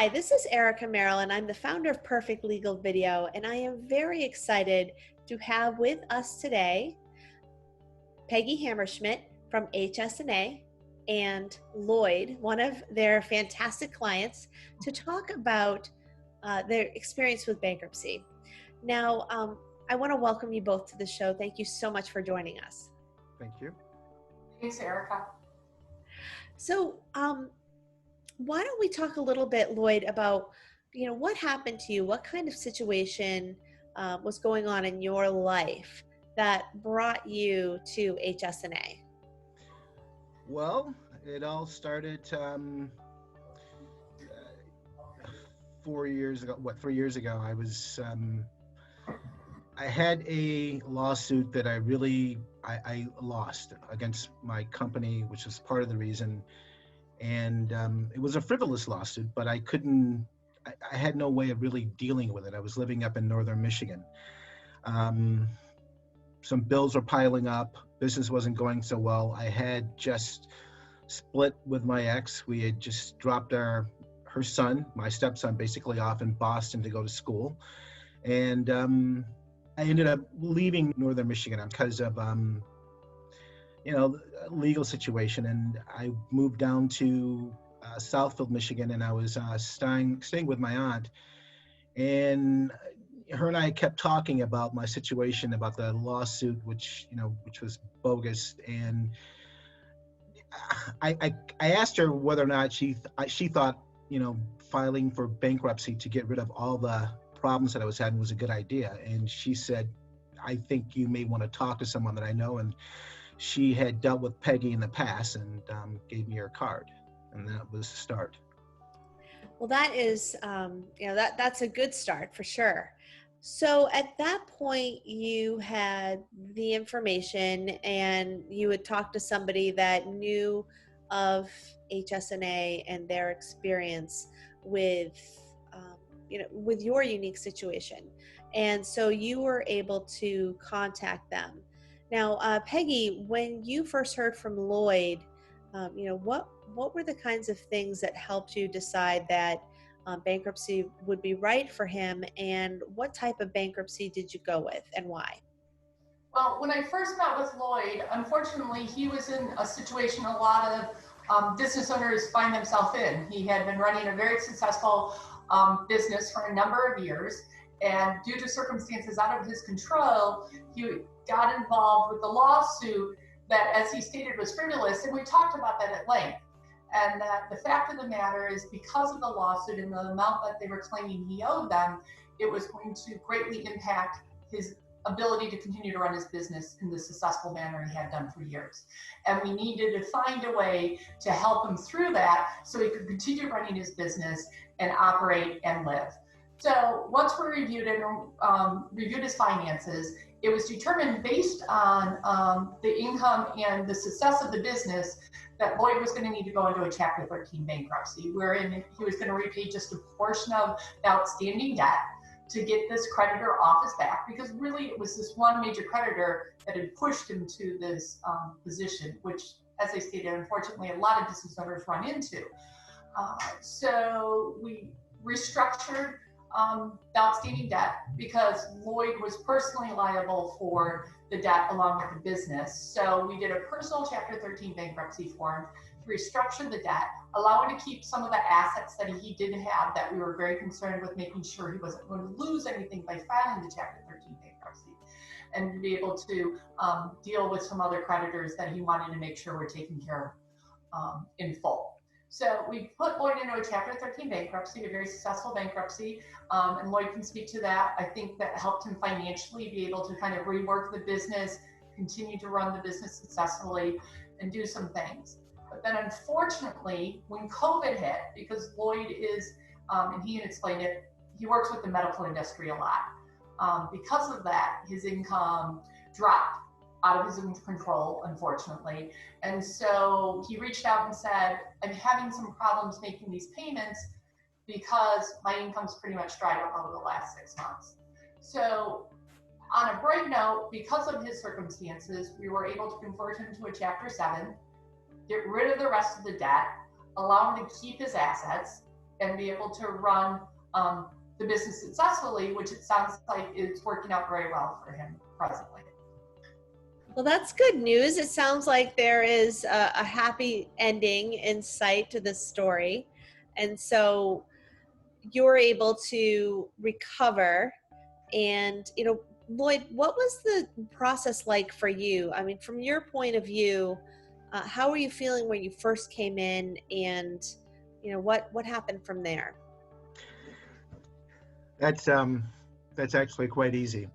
Hi, this is Erica Merrill, and I'm the founder of Perfect Legal Video, and I am very excited to have with us today Peggy Hammerschmidt from HS&A and Lloyd, one of their fantastic clients, to talk about their experience with bankruptcy. Now, I want to welcome you both to the show. Thank you so much for joining us. Thank you. Thanks, Erica. So, why don't we talk a little bit, Lloyd, about what happened to you? What kind of situation was going on in your life that brought you to HS&A? Well, it all started 4 years ago. 3 years ago? I had a lawsuit that I lost against my company, which was part of the reason. And it was a frivolous lawsuit, but I had no way of really dealing with it. I was living up in northern Michigan. Some bills were piling up. Business wasn't going so well. I had just split with my ex. We had just dropped her son, my stepson, basically off in Boston to go to school. And I ended up leaving northern Michigan because of legal situation, and I moved down to Southfield, Michigan, and I was staying with my aunt, and her and I kept talking about my situation, about the lawsuit, which was bogus, and I asked her whether or not she thought filing for bankruptcy to get rid of all the problems that I was having was a good idea, and she said, "I think you may want to talk to someone that I know," and she had dealt with Peggy in the past and gave me her card, and that was the start. Well, that is, that's a good start for sure. So at that point, you had the information and you had talked to somebody that knew of HS&A and their experience with, with your unique situation. And so you were able to contact them. Now, Peggy, when you first heard from Lloyd, what were the kinds of things that helped you decide that bankruptcy would be right for him, and what type of bankruptcy did you go with and why? Well, when I first met with Lloyd, unfortunately, he was in a situation a lot of business owners find themselves in. He had been running a very successful business for a number of years, and due to circumstances out of his control, he got involved with the lawsuit that, as he stated, was frivolous, and we talked about that at length. And that the fact of the matter is, because of the lawsuit and the amount that they were claiming he owed them, it was going to greatly impact his ability to continue to run his business in the successful manner he had done for years. And we needed to find a way to help him through that so he could continue running his business and operate and live. So once we reviewed his finances, it was determined based on the income and the success of the business that Lloyd was going to need to go into a Chapter 13 bankruptcy, wherein he was going to repay just a portion of the outstanding debt to get this creditor off his back, because really it was this one major creditor that had pushed him to this position, which, as I stated, unfortunately, a lot of business owners run into. So we restructured the outstanding debt because Lloyd was personally liable for the debt along with the business. So we did a personal Chapter 13 bankruptcy form to restructure the debt, allow him to keep some of the assets that he did have that we were very concerned with, making sure he wasn't going to lose anything by filing the Chapter 13 bankruptcy, and to be able to deal with some other creditors that he wanted to make sure were taken care of in full. So we put Lloyd into a Chapter 13 bankruptcy, a very successful bankruptcy, and Lloyd can speak to that. I think that helped him financially be able to kind of rework the business, continue to run the business successfully, and do some things. But then unfortunately, when COVID hit, because Lloyd is, and he had explained it, he works with the medical industry a lot. Because of that, his income dropped out of his own control, unfortunately. And so he reached out and said, "I'm having some problems making these payments because my income's pretty much dried up over the last 6 months." So on a bright note, because of his circumstances, we were able to convert him to a Chapter 7, get rid of the rest of the debt, allow him to keep his assets, and be able to run the business successfully, which it sounds like is working out very well for him presently. Well, that's good news. It sounds like there is a happy ending in sight to this story. And so you're able to recover. And, Lloyd, what was the process like for you? I mean, from your point of view, how were you feeling when you first came in, and, what happened from there? That's actually quite easy.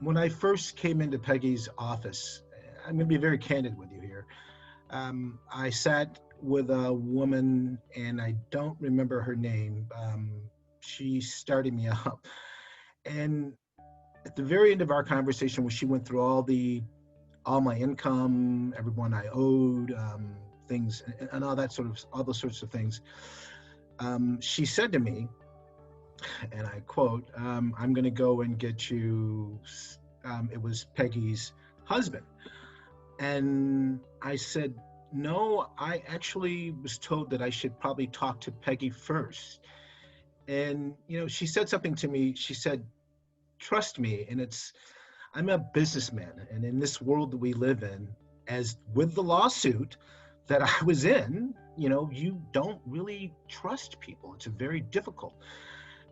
When I first came into Peggy's office, I'm going to be very candid with you here. I sat with a woman, and I don't remember her name. She started me up. And at the very end of our conversation, when she went through all my income, everyone I owed, things, and all those sorts of things, she said to me, and I quote, I'm going to go and get you, it was Peggy's husband. And I said, no, I actually was told that I should probably talk to Peggy first. And, she said something to me. She said, trust me. And I'm a businessman. And in this world that we live in, as with the lawsuit that I was in, you don't really trust people. It's very difficult.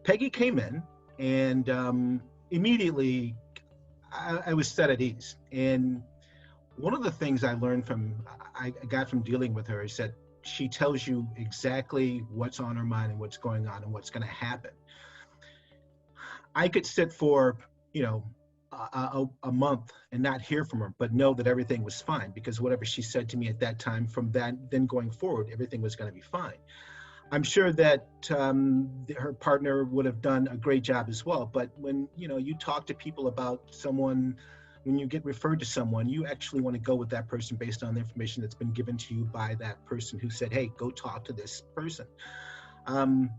Peggy came in, and immediately I was set at ease. And one of the things I got from dealing with her is that she tells you exactly what's on her mind and what's going on and what's going to happen. I could sit for, a month and not hear from her, but know that everything was fine, because whatever she said to me at that time, from then going forward, everything was going to be fine. I'm sure that her partner would have done a great job as well. But when, you talk to people about someone, when you get referred to someone, you actually want to go with that person based on the information that's been given to you by that person who said, hey, go talk to this person. And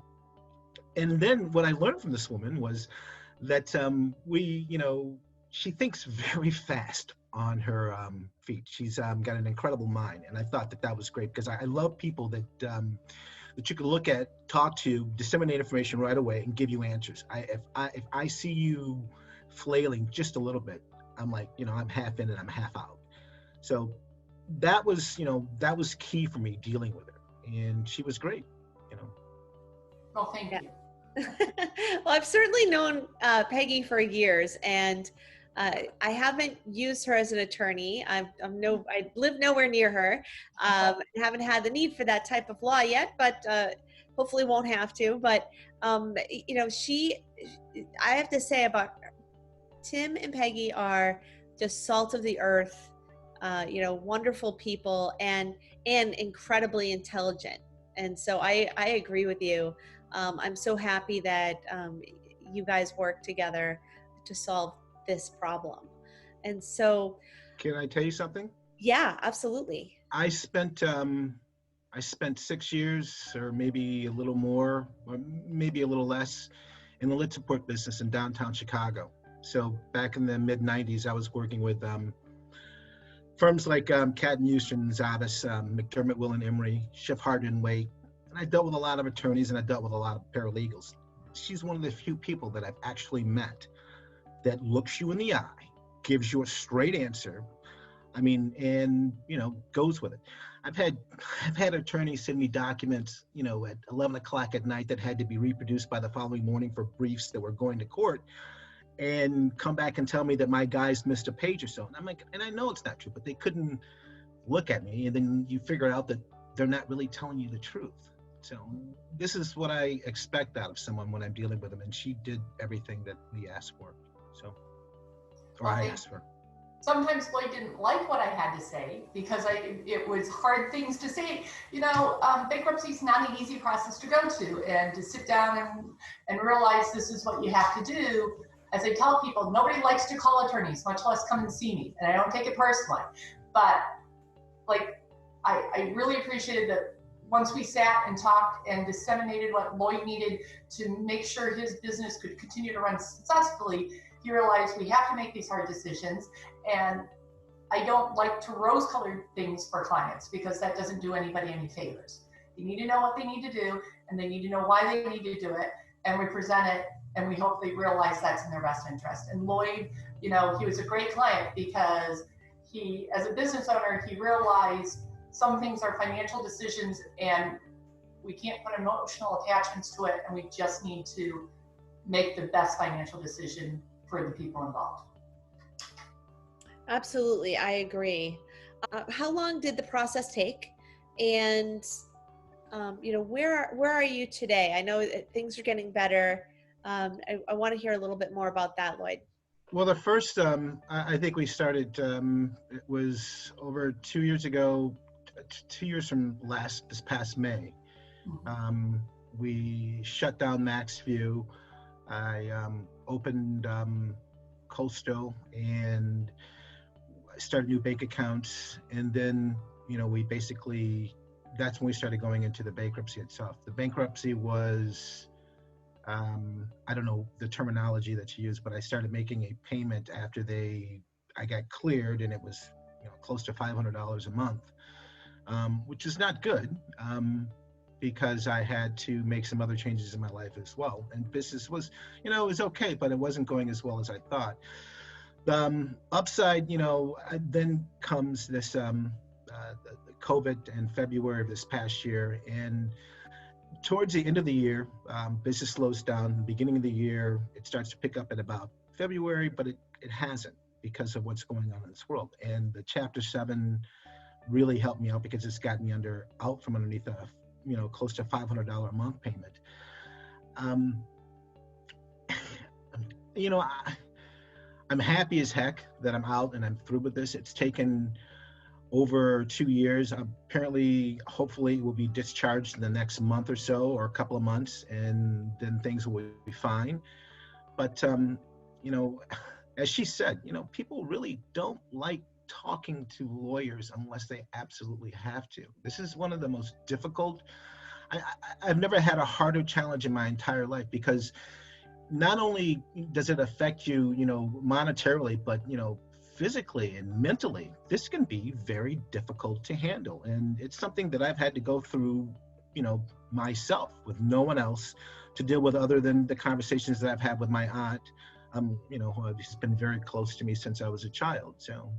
then what I learned from this woman was that she thinks very fast on her feet. She's got an incredible mind. And I thought that was great, because I love people that you can look at, talk to, disseminate information right away and give you answers. If I see you flailing just a little bit, I'm like, I'm half in and I'm half out. So that was key for me dealing with her, and she was great, Well, thank you. Well, I've certainly known Peggy for years, and I haven't used her as an attorney. I live nowhere near her. Haven't had the need for that type of law yet, but hopefully won't have to. But I have to say about her, Tim and Peggy are just salt of the earth, wonderful people, and incredibly intelligent. And so I agree with you. I'm so happy that you guys work together to solve this problem. And so, can I tell you something? Yeah, absolutely. I spent 6 years, or maybe a little more, or maybe a little less, in the lit support business in downtown Chicago. So back in the mid 90s, I was working with firms like Cadden, Houston, Zavis, McDermott, Will and Emery, Schiff, Hardin, Wake. And I dealt with a lot of attorneys, and I dealt with a lot of paralegals. She's one of the few people that I've actually met that looks you in the eye, gives you a straight answer. I mean, and goes with it. I've had attorneys send me documents, at 11 o'clock at night that had to be reproduced by the following morning for briefs that were going to court, and come back and tell me that my guys missed a page or so. And I'm like, and I know it's not true, but they couldn't look at me. And then you figure out that they're not really telling you the truth. So this is what I expect out of someone when I'm dealing with them. And she did everything that we asked for. I asked for. Sometimes Lloyd didn't like what I had to say, because it was hard things to say. Bankruptcy is not an easy process to go to, and to sit down and realize this is what you have to do. As I tell people, nobody likes to call attorneys, much less come and see me. And I don't take it personally. But I really appreciated that once we sat and talked and disseminated what Lloyd needed to make sure his business could continue to run successfully, he realized we have to make these hard decisions. And I don't like to rose-colored things for clients, because that doesn't do anybody any favors. They need to know what they need to do, and they need to know why they need to do it. And we present it, and we hope they realize that's in their best interest. And Lloyd, he was a great client because he, as a business owner, he realized some things are financial decisions and we can't put emotional attachments to it, and we just need to make the best financial decision for the people involved. Absolutely, I agree. How long did the process take? And where are you today? I know that things are getting better. I want to hear a little bit more about that, Lloyd. Well, the first, I think we started, it was over 2 years ago, 2 years from this past May. We shut down MaxView. I opened Coastal and started new bank accounts. And then, we basically, that's when we started going into the bankruptcy itself. The bankruptcy was, I don't know the terminology that you use, but I started making a payment after I got cleared, and it was close to $500 a month, which is not good, because I had to make some other changes in my life as well. And business was, it was okay, but it wasn't going as well as I thought. The upside, then comes this the COVID in February of this past year, and towards the end of the year, business slows down. Beginning of the year, it starts to pick up at about February, but it hasn't because of what's going on in this world. And the Chapter 7 really helped me out because it's got me out from underneath a close to $500 a month payment. I'm happy as heck that I'm out and I'm through with this. It's taken over 2 years. Apparently, hopefully, it will be discharged in the next month or so, or a couple of months, and then things will be fine. But as she said, people really don't like talking to lawyers unless they absolutely have to. This is one of the most difficult. I've never had a harder challenge in my entire life, because not only does it affect you, monetarily, but physically and mentally, this can be very difficult to handle. And it's something that I've had to go through, myself, with no one else to deal with other than the conversations that I've had with my aunt, who has been very close to me since I was a child. So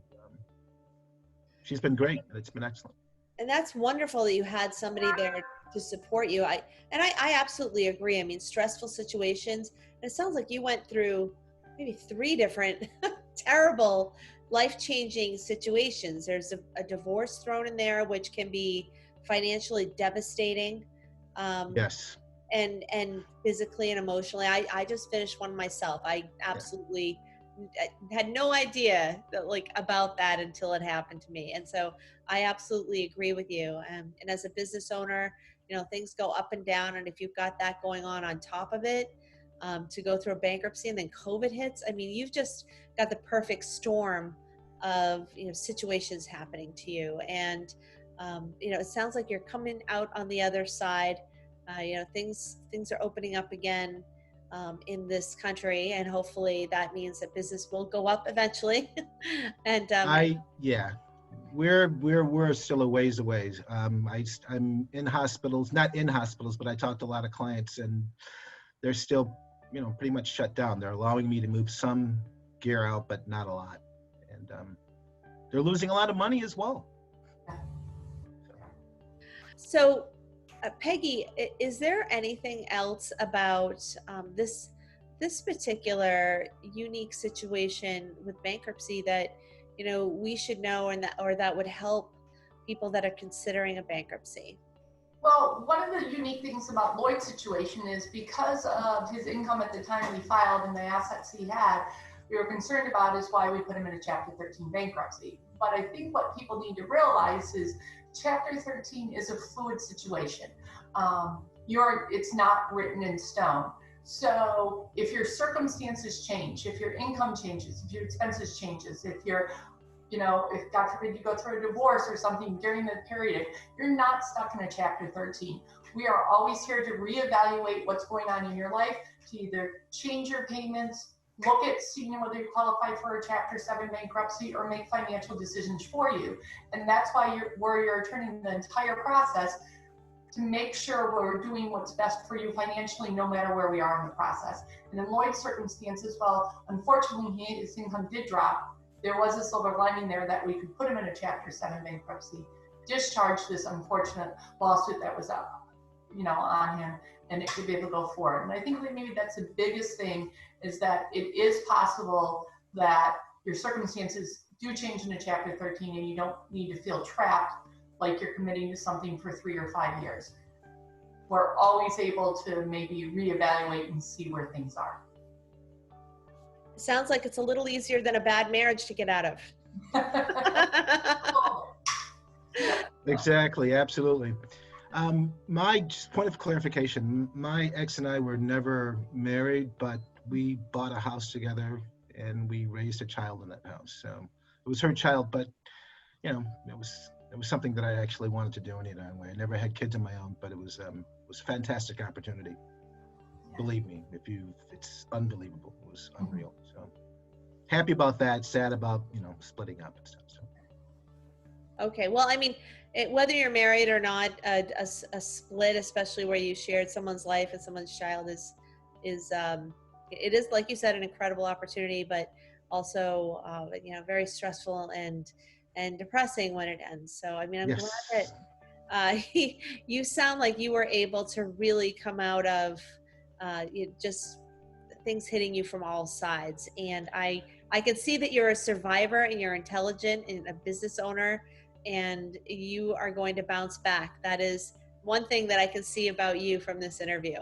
she's been great, and it's been excellent. And that's wonderful that you had somebody there to support you. I absolutely agree. I mean, stressful situations. And it sounds like you went through maybe 3 different terrible, life-changing situations. There's a divorce thrown in there, which can be financially devastating. Yes. And physically and emotionally. I just finished one myself. I absolutely had no idea about that until it happened to me. And so I absolutely agree with you. And as a business owner, things go up and down. And if you've got that going on top of it, to go through a bankruptcy and then COVID hits, I mean, you've just got the perfect storm of, situations happening to you. And, it sounds like you're coming out on the other side. Things are opening up again in this country, and hopefully that means that business will go up eventually. And we're still a ways away. I'm in hospitals, not in hospitals, but I talk to a lot of clients, and they're still, pretty much shut down. They're allowing me to move some gear out, but not a lot, and they're losing a lot of money as well. So, Peggy, is there anything else about this particular unique situation with bankruptcy that we should know, or that would help people that are considering a bankruptcy? Well, one of the unique things about Lloyd's situation is because of his income at the time we filed and the assets he had, we were concerned about is why we put him in a Chapter 13 bankruptcy. But I think what people need to realize is Chapter 13 is a fluid situation. It's not written in stone. So if your circumstances change, if your income changes, if your expenses changes, if you're, if God forbid you go through a divorce or something during the period, you're not stuck in a Chapter 13. We are always here to reevaluate what's going on in your life, to either change your payments, look at seeing whether you qualify for a Chapter 7 bankruptcy, or make financial decisions for you. And that's why we're your attorney in the entire process. to make sure we're doing what's best for you financially, no matter where we are in the process. And in Lloyd's circumstances, well, unfortunately, his income did drop. There was a silver lining there that we could put him in a Chapter 7 bankruptcy, discharge this unfortunate lawsuit that was up, on him, and it could be able to go forward. And I think that maybe that's the biggest thing, is that it is possible that your circumstances do change into Chapter 13 and you don't need to feel trapped like you're committing to something for 3 or 5 years. We're always able to maybe reevaluate and see where things are. Sounds like it's a little easier than a bad marriage to get out of. Exactly, absolutely. My just point of clarification, my ex and I were never married, but we bought a house together and we raised a child in that house. So it was her child, but it was something that I actually wanted to do anyway. I never had kids of my own, but it was a fantastic opportunity. Believe me, it's unbelievable. It was unreal. So happy about that, sad about, splitting up and stuff. So. Okay. Well, I mean, whether you're married or not, a split, especially where you shared someone's life and someone's child it is, like you said, an incredible opportunity, but also, very stressful and depressing when it ends. So, I mean, I'm glad that you sound like you were able to really come out of just things hitting you from all sides. And I can see that you're a survivor and you're intelligent and a business owner, and you are going to bounce back. That is one thing that I can see about you from this interview.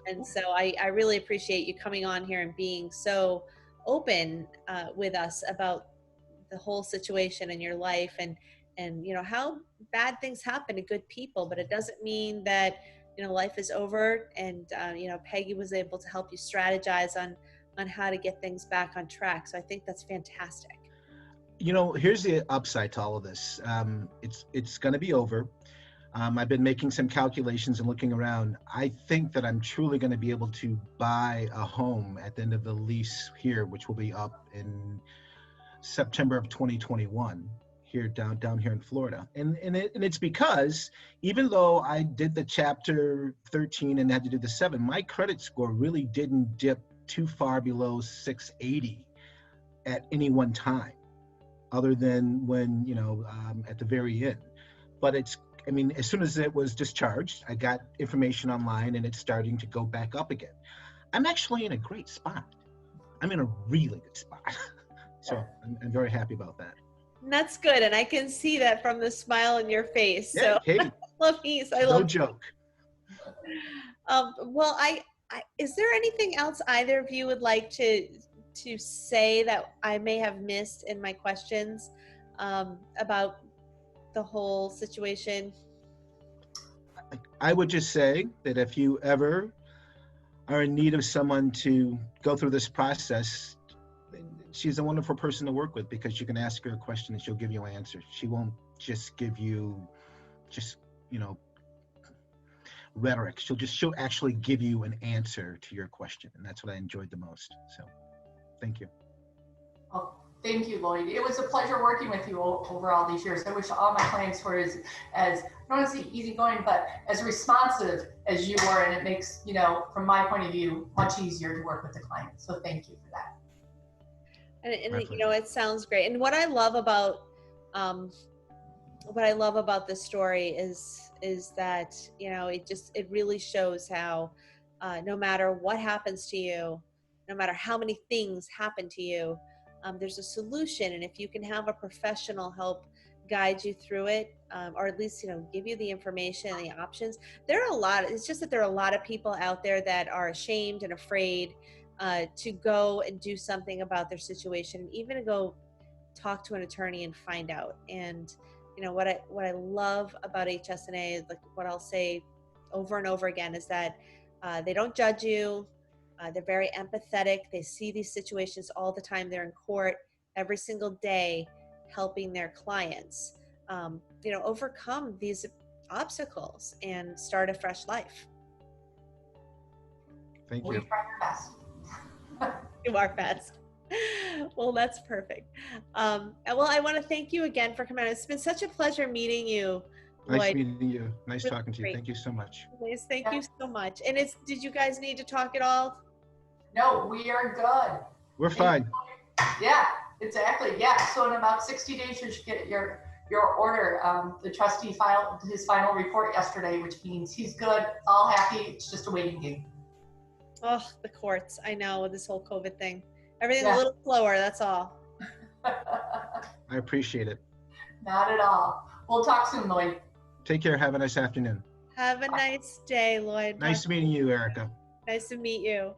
And so I really appreciate you coming on here and being so open with us about the whole situation in your life and how bad things happen to good people, but it doesn't mean that life is over. And Peggy was able to help you strategize on how to get things back on track. So I think that's fantastic. Here's the upside to all of this. It's going to be over. I've been making some calculations and looking around. I think that I'm truly going to be able to buy a home at the end of the lease here, which will be up in September of 2021 here down here in Florida. And it's because even though I did the Chapter 13 and had to do the 7, my credit score really didn't dip too far below 680 at any one time, other than when, at the very end. But as soon as it was discharged, I got information online and it's starting to go back up again. I'm actually in a great spot. I'm in a really good spot. So I'm very happy about that. That's good. And I can see that from the smile on your face. Yeah, so hey, love peace. no joke. Well, is there anything else either of you would like to say that I may have missed in my questions about the whole situation? I would just say that if you ever are in need of someone to go through this process, she's a wonderful person to work with, because you can ask her a question and she'll give you an answer. She won't just give you rhetoric. She'll actually give you an answer to your question, and that's what I enjoyed the most. So thank you. Oh, thank you, Lloyd. It was a pleasure working with you over all these years. I wish all my clients were as I don't want to say easygoing, but as responsive as you were, and it makes, from my point of view, much easier to work with the client. So thank you for that. And it sounds great. And what I love about this story is that it really shows how no matter what happens to you, no matter how many things happen to you, there's a solution. And if you can have a professional help guide you through it, or at least give you the information and the options. It's just that there are a lot of people out there that are ashamed and afraid to go and do something about their situation, and even to go talk to an attorney and find out. And what I love about HS&A, like what I'll say over and over again, is that they don't judge you. They're very empathetic. They see these situations all the time. They're in court every single day helping their clients overcome these obstacles and start a fresh life. Thank you. We try our best. Do our best. Well, that's perfect. Well, I want to thank you again for coming on. It's been such a pleasure meeting you, Nice Lloyd, meeting you. Nice really talking to you. great. Thank you so much. Liz, thank Yeah. you so much. And did you guys need to talk at all? No, we are good. We're fine. Yeah, exactly. Yeah. So in about 60 days, you should get your order. The trustee filed his final report yesterday, which means he's good, all happy. It's just a waiting game. Oh, the courts. I know, with this whole COVID thing. Everything Yeah. a little slower, that's all. I appreciate it. Not at all. We'll talk soon, Lloyd. Take care. Have a nice afternoon. Have a nice day, Lloyd. Nice meeting you, Erica. Nice to meet you.